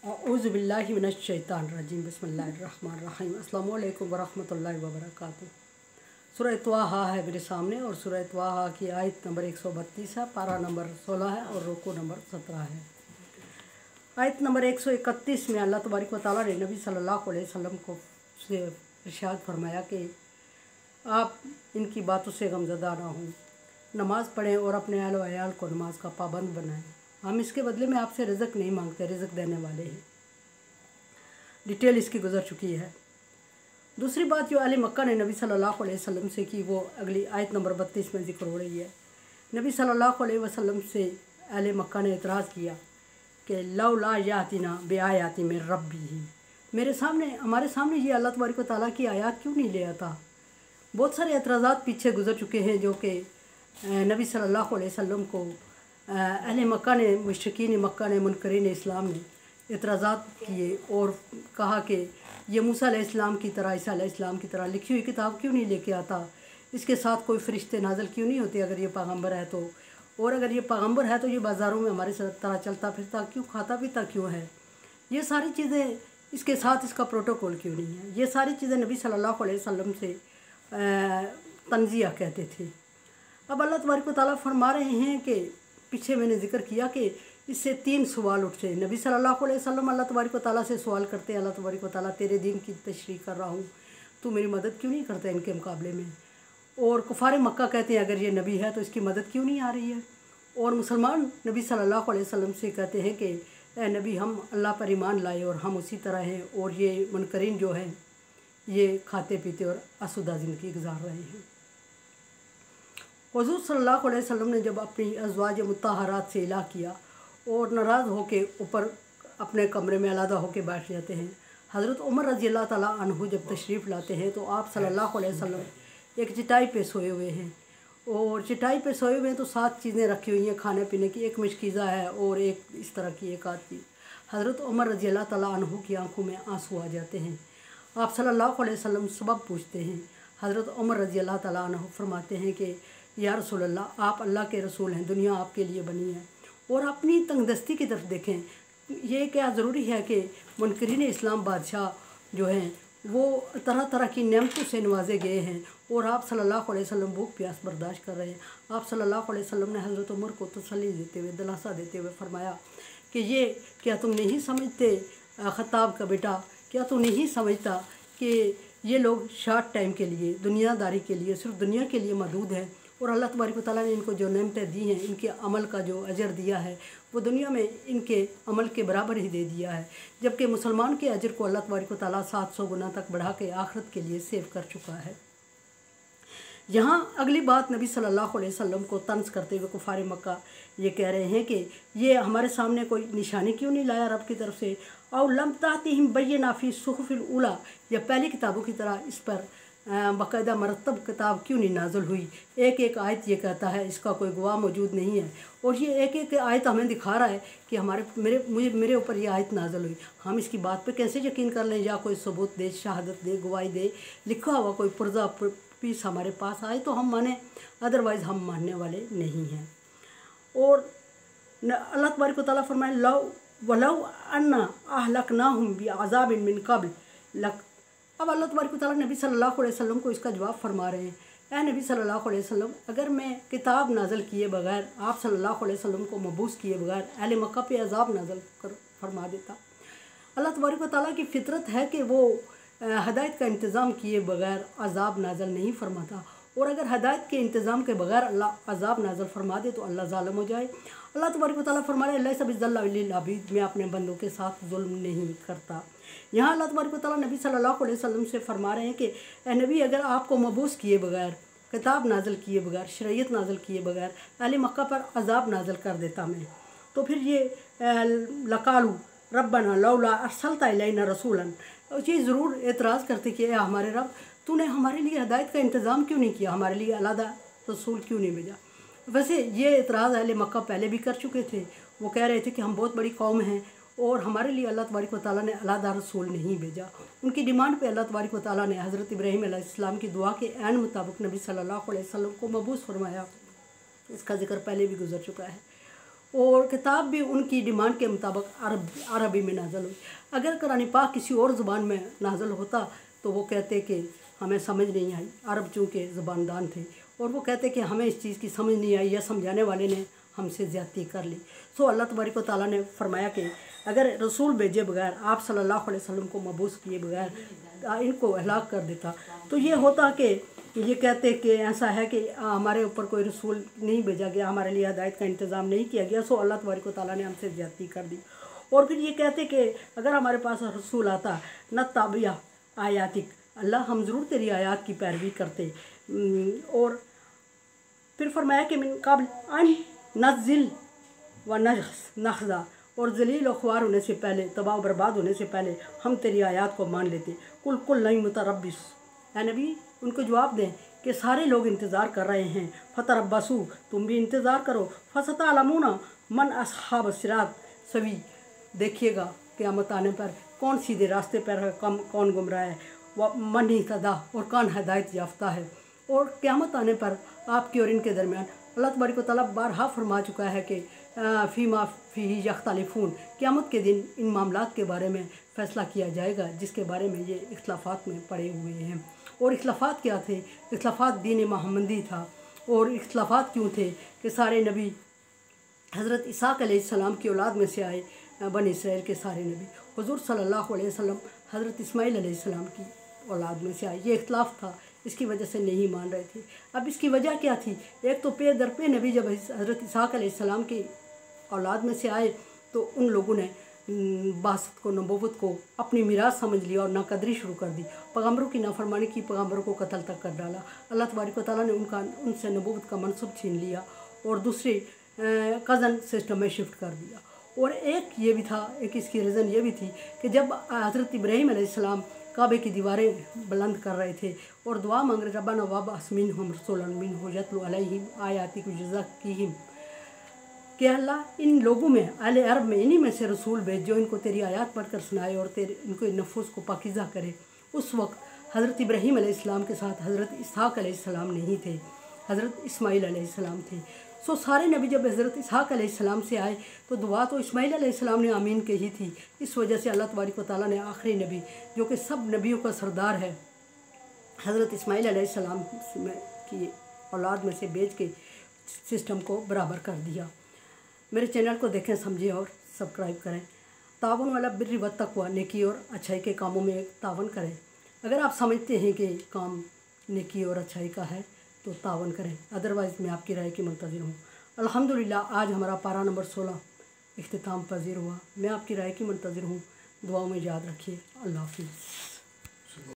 औज़ुबिल्लाहि मिनश्शैतानिर्रजीम बिस्मिल्लाहिर्रहमानिर्रहीम अस्सलामु अलैकुम वरहमतुल्लाहि वबरकातुहू। सूरह त्वाहा है मेरे सामने और सूरह त्वाहा की आयत नंबर 132 है, पारा नंबर 16 है और रुकू नंबर 17 है। आयत नंबर 131 में अल्लाह तबारक व तआला ने नबी सल्लल्लाहु अलैहि वसल्लम को से इरशाद फरमाया कि आप इनकी बातों से गमज़दा ना हों, नमाज़ पढ़ें और अपने अहल व अयाल को नमाज का पाबंद बनाएं। हम इसके बदले में आपसे रिज़्क़ नहीं मांगते, रिज़्क़ देने वाले हैं। डिटेल इसकी गुजर चुकी है। दूसरी बात जो अहले मक्का ने नबी सल्लल्लाहु अलैहि वसल्लम से की, वो अगली आयत नंबर 32 में ज़िक्र हो रही है। नबी सल्लल्लाहु अलैहि वसल्लम से अहले मक्का ने एतराज़ किया कि लौला यातिना बेआयाति में रब्बी, हमारे सामने ये अल्लाह तबारक व तआला की आयत क्यों नहीं ले आता। बहुत सारे एतराज़ात पीछे गुजर चुके हैं जो कि नबी सल्लल्लाहु अलैहि वसल्लम को अहले मक्का ने, मुशरिकीन मक्का ने, मुनकरीन इस्लाम ने एतराज़ात किए और कहा कि ये मूसा अलैहिस्सलाम की तरह, ईसा अलैहिस्सलाम की तरह लिखी हुई किताब क्यों नहीं लेके आता, इसके साथ कोई फ़रिश्ते नाज़िल क्यों नहीं होते अगर ये पैगम्बर है तो, और अगर ये पैगम्बर है तो ये बाज़ारों में हमारे तरह चलता फिरता क्यों, खाता पीता क्यों है, ये सारी चीज़ें इसके साथ इसका प्रोटोकॉल क्यों नहीं है। ये सारी चीज़ें नबी सल्लल्लाहु अलैहि वसल्लम से तंज़िया कहते थे। अब अल्लाह तबारक व तआला फरमा रहे हैं कि पीछे मैंने जिक्र किया कि इससे 3 सवाल उठते। नबी सल्लल्लाहु अलैहि वसल्लम अल्लाह तबारक व तआला से सवाल करते हैं, अल्लाह तबारक व तआला तेरे दीन की तशरीह कर रहा हूँ, तू मेरी मदद क्यों नहीं करता इनके मुकाबले में। और कुफार मक्का कहते हैं अगर ये नबी है तो इसकी मदद क्यों नहीं आ रही है। और मुसलमान नबी सल्लल्लाहु अलैहि वसल्लम से कहते हैं कि ए नबी, हम अल्लाह पर ईमान लाए और हम उसी तरह हैं, और ये मुनकरीन जो हैं ये खाते पीते और आसूदा ज़िंदगी गुजार रहे हैं। हुज़ूर सल्लल्लाहु अलैहि वसल्लम ने जब अपनी अज़वाज मुत्तहरात से इला किया और नाराज़ होके ऊपर अपने कमरे में अलहदा होके बैठ जाते हैं। हज़रत उमर रज़ी अल्लाह ताला अन्हु जब तशरीफ़ लाते हैं तो आप सल्लल्लाहु अलैहि वसल्लम एक चटाई पे सोए हुए हैं, और चटाई पे सोए हुए हैं तो 7 चीज़ें रखी हुई हैं खाने पीने की, एक मशकीज़ा है और एक इस तरह की एक आध चीज़। हज़रत उमर रज़ी अल्लाह ताला अन्हु की आंखों में आंसू आ जाते हैं। आप सल्लल्लाहु अलैहि वसल्लम सबब पूछते हैं। हज़रत उमर रज़ी अल्लाह ताला अन्हु फरमाते हैं कि या रसूल अल्लाह, आप अल्लाह के रसूल हैं, दुनिया आपके लिए बनी है, और अपनी तंगदस्ती की तरफ देखें। ये क्या ज़रूरी है कि मुनकरीन इस्लाम बादशाह जो हैं वो तरह तरह की नेमतों से नवाजे गए हैं और आप सल्लल्लाहु अलैहि वसल्लम भूख प्यास बर्दाश्त कर रहे हैं। आप सल्लल्लाहु अलैहि वसल्लम ने हज़रत उमर को तसल्ली देते हुए, दिलासा देते हुए फरमाया कि ये क्या तुम नहीं समझते ख़त्ताब का बेटा, क्या तुम नहीं समझता कि ये लोग शॉर्ट टाइम के लिए, दुनियादारी के लिए, सिर्फ दुनिया के लिए मदूद हैं, और अल्लाह तबारक व तआला ने इनको जो नेमतें दी हैं, इनके अमल का जो अजर दिया है वो दुनिया में इनके अमल के बराबर ही दे दिया है, जबकि मुसलमान के अजर को अल्लाह तबारक व तआला 700 गुना तक बढ़ा के आखिरत के लिए सेव कर चुका है। यहाँ अगली बात नबी सल्लल्लाहु अलैहि वसल्लम को तंज करते हुए कुफार मक्का ये कह रहे हैं कि ये हमारे सामने कोई निशानी क्यों नहीं लाया रब की तरफ से, और लम तातिहिम बय्यिना फी सुहुफिल उला, या पहली किताबों की तरह इस पर बाकायदा मरतब किताब क्यों नहीं नाजुल हुई। एक एक आयत ये कहता है इसका कोई गवाह मौजूद नहीं है, और ये एक एक आयत हमें दिखा रहा है कि मेरे ऊपर ये आयत नाजुल हुई, हम इसकी बात पे कैसे यकीन कर लें, या कोई सबूत दे, शहादत दे, गवाही दे, लिखा हुआ कोई पुर्जा पीस हमारे पास आए तो हम माने, अदरवाइज़ हम मानने वाले नहीं हैं। और अल्लाह तबारक व तआला फरमाए लौ वलौ अन्ना अहलकनाहुम बिअज़ाबिन मिन क़ब्ल लक। अब अल्लाह तबारक व तआला नबी सल्लल्लाहु अलैहि वसल्लम को इसका जवाब फरमा रहे हैं, ऐ नबी सल्लल्लाहु अलैहि वसल्लम, अगर मैं किताब नाज़िल किए बगैर, आप सल्लल्लाहु अलैहि वसल्लम को मबूस किए बगैर अहले मक्का पे अज़ाब नाज़िल कर फरमा देता। अल्लाह तबारक व तआला की फ़ितरत है कि वो हदायत का इंतज़ाम किए बगैर अज़ाब नाज़िल नहीं फरमाता, और अगर हदायत के इंतज़ाम के बगैर अल्लाह अज़ाब नाज़िल फरमा दे तो अल्लाह ज़ालिम हो जाए। अल्लाह तबारक व तआला फरमा रहे लैसा बिज़्ज़ल्लाम लिल अबीद, मैं अपने बंदों के साथ जुल्म नहीं करता। यहाँ अल्लाह तबारक व तआला नबी सल्लल्लाहु अलैहि वसल्लम से फरमा रहे हैं कि ए नबी, अगर आपको मबूस किए बगैर, किताब नाज़िल किए बगैर, शरीयत नाज़िल किए बगैर अहले मक्का पर अज़ाब नाज़िल कर देता मैं, तो फिर ये लकालू रब्बना लौला अरसलता इलैना रसूलन, ये ज़रूर एतराज़ करते कि हमारे रब, तूने हमारे लिए हदायत का इंतज़ाम क्यों नहीं किया, हमारे लिए अलहदा रसूल क्यों नहीं भेजा। वैसे ये एतराज़ अहले मक्का पहले भी कर चुके थे। वो कह रहे थे कि हम बहुत बड़ी कौम हैं और हमारे लिए अल्लाह तबारक व तआला ने अलहदा रसूल नहीं भेजा। उनकी डिमांड पे अल्लाह तबारक व तआला ने हज़रत इब्राहीम अलैहिस्सलाम की दुआ के ऐन मुताबिक नबी सल्लल्लाहु अलैहि वसल्लम को मबूस फरमाया। इसका जिक्र पहले भी गुजर चुका है। और किताब भी उनकी डिमांड के मुताबिक अरबी में नाज़िल हुई। अगर कुरान पाक किसी और ज़ुबान में नाज़िल होता तो वो कहते कि हमें समझ नहीं आई। अरब चूँकि ज़बानदान थे और वो कहते कि हमें इस चीज़ की समझ नहीं आई या समझाने वाले ने हमसे ज़्यादती कर ली। सो अल्लाह तबारक व तआला ने फरमाया कि अगर रसूल भेजे बगैर, आप सल्लल्लाहु अलैहि वसल्लम को मबूस किए बगैर इनको हलाक कर देता तो ये होता कि ये कहते कि ऐसा है कि हमारे ऊपर कोई रसूल नहीं भेजा गया, हमारे लिए हिदायत का इंतज़ाम नहीं किया गया, सो अल्लाह तबारक व तआला ने हमसे ज़्यादती कर दी। और फिर ये कहते कि अगर हमारे पास रसूल आता न ताबिया आयातिक, अल्लाह हम ज़रूर तेरी आयात की पैरवी करते। और फिर फरमाया कि मिन कब्ल अन नज़िल व नखज़ा, और जलील और ख्वार होने से पहले, तबाह बर्बाद होने से पहले हम तेरी आयात को मान लेते। कुल नहीं मुतरब्बिस, ऐ नबी उनको जवाब दें कि सारे लोग इंतज़ार कर रहे हैं। फतरब्बसू, तुम भी इंतज़ार करो। फसतअलमूना मन अस्हाब सिरात सवी, देखिएगा क़यामत आने पर कौन सीधे रास्ते पर है, कौन गुमराह है, व मन इहतदा, और कौन हिदायत याफ्ता है। और क़यामत आने पर आपके और इनके दरमियान अल्लाह तबारक व तआला बारहा फरमा चुका है कि फ़ीमा फ़ीही यख्तलिफ़ून, क़यामत के दिन इन मामलात के बारे में फ़ैसला किया जाएगा जिसके बारे में ये इख्तिलाफ़ात में पड़े हुए हैं। और इख्तिलाफ़ात क्या थे? इख्तिलाफ़ात दीन मोहम्मदी था। और इख्तिलाफ़ात क्यों थे कि सारे नबी हज़रत इसहाक़ अलैहिस्सलाम की औलाद में से आए, बनी इसराइल के सारे नबी। हुज़ूर सल्लल्लाहु अलैहि वसल्लम हज़रत इस्माईल अलैहिस्सलाम की औलाद में से आए। ये इख्तिलाफ़ था, इसकी वजह से नहीं मान रहे थे। अब इसकी वजह क्या थी? एक तो पे दर पे नबी जब हज़रत इसहाक़ अलैहिस्सलाम की औलाद में से आए तो उन लोगों ने बासत को, नबूवत को अपनी मीरास समझ लिया और नाकदरी शुरू कर दी। पैगम्बरों की नाफरमानी की, पैगम्बरों को कत्ल तक कर डाला। अल्लाह तबारक व तआला ने उनसे नबूवत का मनसब छीन लिया और दूसरे कज़न सिस्टम में शिफ्ट कर दिया। और एक ये भी था, एक इसकी रीज़न ये भी थी कि जब हज़रत इब्राहीम अलैहिस्सलाम काबे की दीवारें बुलंद कर रहे थे और दुआ मांग रहे, रब्बना वब्अस मिनहुम रसूलन मिनहुम यतलू अलैहिम आयातिक व युज़क्कीहिम, कि अल्लाह इन लोगों में, अहले अरब में, इन्हीं में से रसूल भेज जो इनको तेरी आयात पढ़कर सुनाए और तेरे इनको नफूस को पाकीज़ा करे। उस वक्त हज़रत इब्राहीम अलैहिस्सलाम के साथ हज़रत इसहाक़ अलैहिस्सलाम नहीं थे, हज़रत इस्माईल अलैहिस्सलाम थे। सो सारे नबी जब हज़रत इसहाक़ अलैहिस्सलाम से आए तो दुआ तो इस्माईल अलैहिस्सलाम ने आमीन कही थी। इस वजह से अल्लाह तबारक व तआला ने आखिरी नबी जो कि सब नबियों का सरदार है, हज़रत इस्माईल अलैहिस्सलाम की औलाद में से भेज के सिस्टम को बराबर कर दिया। मेरे चैनल को देखें, समझें और सब्सक्राइब करें। तावन वाला बिर्रि व तक़वा, नेकी और अच्छाई के कामों में तावन करें। अगर आप समझते हैं कि काम नेकी और अच्छाई का है तो तावन करें, अदरवाइज़ मैं आपकी राय की मुंतज़िर हूँ। अल्हम्दुलिल्लाह आज हमारा पारा नंबर 16 इख्तिताम पज़ीर हुआ। मैं आपकी राय की मुंतज़िर हूँ। दुआओं में याद रखिए। अल्लाह हाफ़िज़।